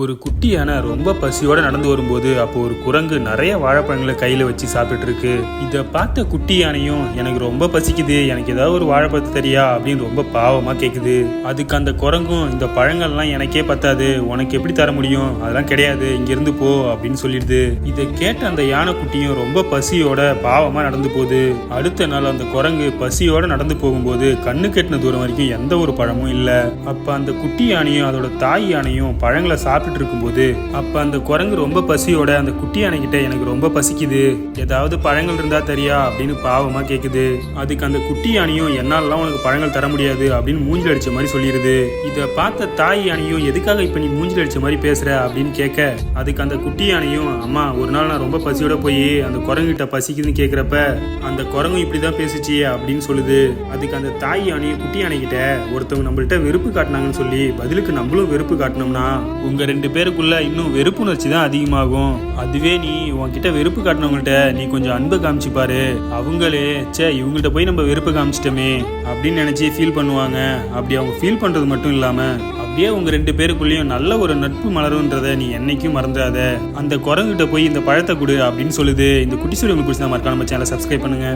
ஒரு குட்டி யானை ரொம்ப பசியோட நடந்து வரும்போது அப்போ ஒரு குரங்கு நிறைய வாழைப்பழங்களை கையில வச்சு சாப்பிட்டு இருக்கு. இதை பார்த்த குட்டி யானையும் எனக்கு ரொம்ப பசிக்குது, எனக்கு ஏதாவது ஒரு வாழைப்பழத்தை தெரியா அப்படின்னு ரொம்ப பாவமா கேக்குது. அதுக்கு அந்த குரங்கும் இந்த பழங்கள்லாம் எனக்கே பத்தாது, உனக்கு எப்படி தர முடியும், அதெல்லாம் கிடையாது, இங்க இருந்து போ அப்படின்னு சொல்லிடுது. இதை கேட்ட அந்த யானை குட்டியும் ரொம்ப பசியோட பாவமா நடந்து போகுது. அடுத்த நாள் அந்த குரங்கு பசியோட நடந்து போகும்போது கண்ணு கெட்டின தூரம் வரைக்கும் எந்த ஒரு பழமும் இல்ல. அப்ப அந்த குட்டி யானையும் அதோட தாய் யானையும் பழங்களை இருக்கும்போது அப்ப அந்த குரங்கு ரொம்ப பசியோட அந்த குட்டி யானைகிட்ட எனக்கு ரொம்ப பசிக்குது, ஏதாவது பழங்கள் இருந்தா தெரியா அப்படின்னு பாவமா கேக்குது. அதுக்கு அந்த குட்டி யானையும் என்னாலலாம் உனக்கு பழங்கள் தர முடியாது அப்படின்னு மூஞ்சில் அடிச்ச மாதிரி சொல்லிடுது. இதை பார்த்த தாய் யானையும் எதுக்காக இப்ப நீ மூஞ்சில் அடிச்ச மாதிரி பேசுற அப்படின்னு கேட்க, அதுக்கு அந்த குட்டி யானையும் அம்மா ஒரு நாள் நான் ரொம்ப பசியோட போய் அந்த குரங்கிட்ட பசிக்குதுன்னு கேக்குறப்ப அந்த குரங்கும் இப்படிதான் பேசுச்சு அப்படின்னு சொல்லுது. அதுக்கு அந்த தாய் யானையும் குட்டி யானை கிட்ட ஒருத்தவங்க நம்மள்கிட்ட வெறுப்பு காட்டினாங்கன்னு சொல்லி பதிலுக்கு நம்மளும் வெறுப்பு காட்டினோம்னா உங்க ரெண்டு பேருக்குள்ள இன்னும் வெறுப்புணர்ச்சி தான் அதிகமாகும். அதுவே நீ உன்கிட்ட வெறுப்பு காட்டினவங்கள்ட்ட நீ கொஞ்சம் அன்பை காமிச்சு பாரு, அவங்களே சே இவங்கள்ட்ட போய் நம்ம வெறுப்பு காமிச்சிட்டோமே அப்படின்னு நினைச்சு ஃபீல் பண்ணுவாங்க. அப்படி அவங்க ஃபீல் பண்றது மட்டும் இல்லாம அப்படியே உங்க ரெண்டு பேருக்குள்ளேயும் நல்ல ஒரு நட்பு மலருன்றத நீ என்னைக்கும் மறந்துடாத. அந்த குரங்கிட்ட போய் இந்த பழத்தை கொடு அப்படின்னு சொல்லுது. இந்த குட்டி ஸ்டோரி உங்களுக்கு பிடிச்சா மறக்காம நம்ம சேனலை சப்ஸ்கிரைப் பண்ணுங்க.